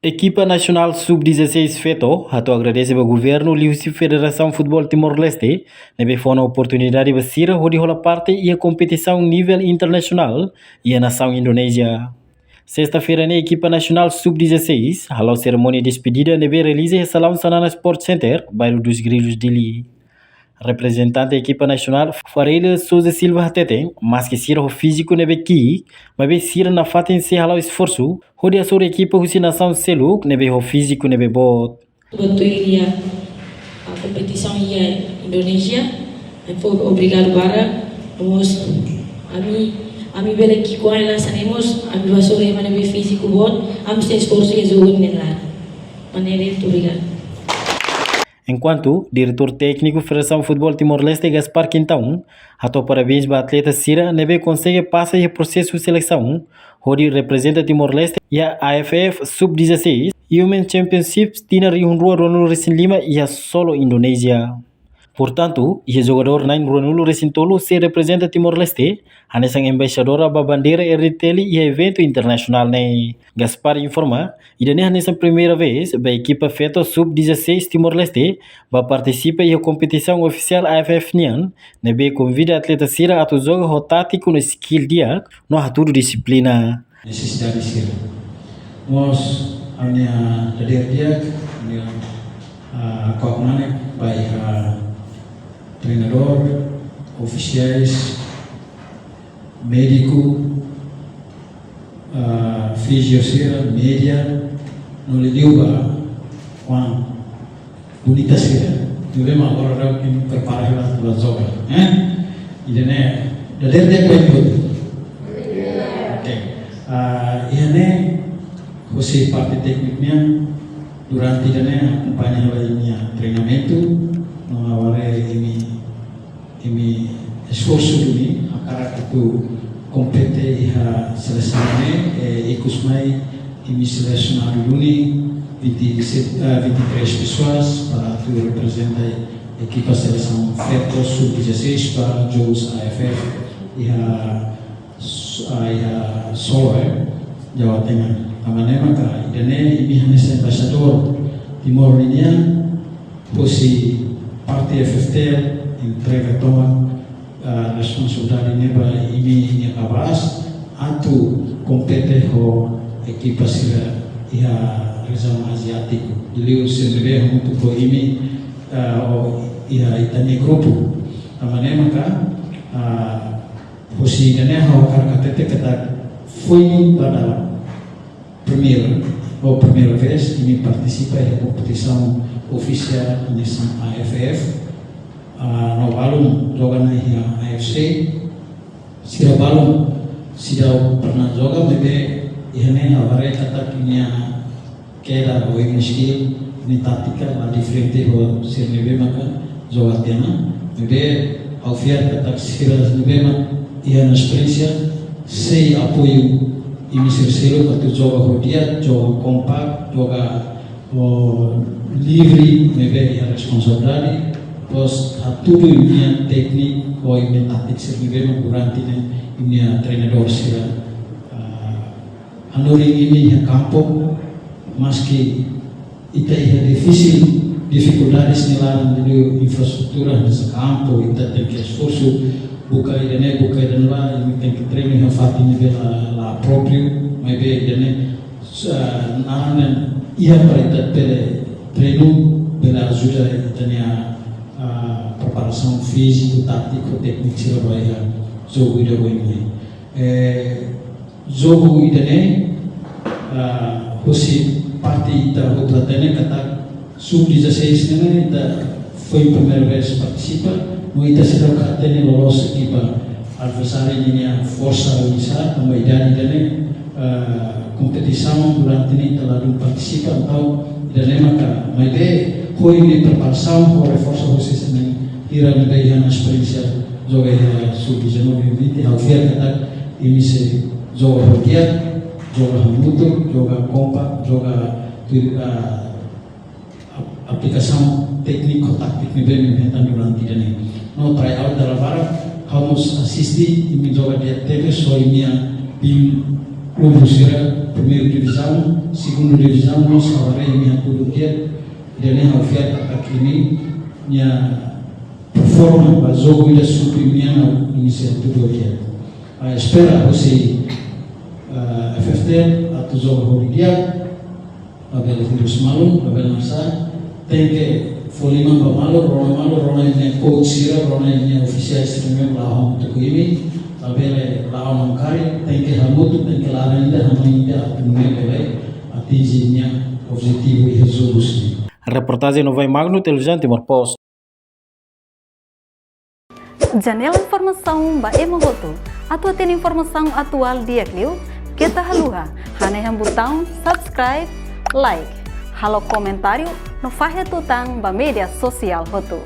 Equipa Nacional Sub-16 FETO atau agradece ao governo e a Federação de Futebol Timor-Leste nebe foi uma oportunidade de ser onde rola parte e a competição nível internacional e a nação Indonésia. Sexta-feira na equipa nacional Sub-16, a cerimônia de despedida nebe realiza em Salão Sanana Sport Center, bairro dos Grilos Dili. Representante da equipa nacional Farela Souza Silva Hatete, mas que sira o físico nebe ki, mas be sira na faten se halau esforço, hodi a sua equipa nação selu nebe o físico nebe bot. Betul ia a competição ia Indonesia, foi obrigado para nós ami bela que com ela sanemos ami vasore mana be físico bot, ami se esforço e zoon nela. Maneira muito obrigado. Enquanto diretor técnico da Federação de Futebol Timor-Leste Gaspar Quintão, atou parabéns para a atleta Sira, nebe consegue passar o processo de seleção, onde representa Timor-Leste e a AFF Sub-16 e o Women's Championship tina Rihunrua Ronaldo Resin Lima e a solo Indonésia. Portanto, o jogador Nain Ronaldo Resin Tolo se representa Timor-Leste, a nessa embaixadora da bandeira RTL e evento internacional. Gaspar informa, e nessa primeira vez, a equipa FETO Sub-16 Timor-Leste vai participar na competição oficial AFF Nian, nebe convida a atleta Sira a jogar rotático no skill dia, no aturo disciplina. Necessidade de Sira. Nós, a minha dia, a coagulante, vai treinador, oficiais, médico, fisiosera, média, não lhe deu uma bonita cera. Eu lembro agora que me preparar para jogar, E daí, dia que ok. Você parte técnica durante acompanha minha treinamento, não agora imi esforço dulu akar itu kompete iha seleção ikut mai imi selecionar dulu 23 pessoas para tu representar equipa seleção FETO Sub-16 para jogos AFF iha solo Jawa Tengah. Amanema ka idane imi hanes embaixador Timor Leste fosse parte FFT entrega toma responsabilidade neba ini yang abas atu kompete ho equipa sira iha região asiático diliu sendiri untuk ko ini iha itani grupo amanema ka fosse idane ho karkatete kata foi pada primeira vez que me participa da competição oficial nessa AFF. No balon joga na AFC. Sira balon sida pernah joga bebe ihane avare kata kinya kera o skill ni tatika la diferente ho sir bebe maka joga tema bebe aufia kata sira bebe maka ihana experiência sei apoio imi selo para joga rodia, joga compact, joga livre, bebe a responsabilidade, pos tudo minha técnica ou minha tática serve durante minha treinador sira. Anori ini campo, mas que ita é dificuldades nela de infraestrutura nesse campo, ita tem que esforço buka idane lá, tem que treinar fati nível lá próprio, mas bem idane nahan ia para ita treino pela ajuda itania preparação físico, tático, técnico sila bahaya jogo ida ini. Jogo idane hosi parte ita hotlatane kata Sub-16 nene ita foi primeira vez participa. Muita sedang katanya lolos equipa adversário ini força bisa tambah idane competição durante ini telah participa atau idane maka maide hoi ini preparação ou reforço vocês nem tira nem yang experiência joga Sub-19 20 alfiar kata ini se joga rotiat joga mutu joga kompak joga aplicação técnico taktik bem durante ini. No tryout dalam barat, kamu asisti imi joga dia TV so imia tim clube sira primeira divisão, segunda divisão, nós falaremos em tudo dia, dele a oferta aqui minha performance para jogo e suprir minha iniciativa do dia. A espera você FFT atau jogo dia, abel virus malu, abel masa, tem que folima rona ini coach sira, rona ini official streamer lahong untuk ini, abel lahong kari, tem que hamut, tem que lara ainda atunai bele, atinginya objetivo e resolusi. Reportagem Nova Magno, Televisão Timor Post. Janela informação ba emohoto. Atua tem informação atual dia Clio. Kita haluha. Haneham botão subscribe, like. Halo comentário no fahe tutang ba media sosial hotu.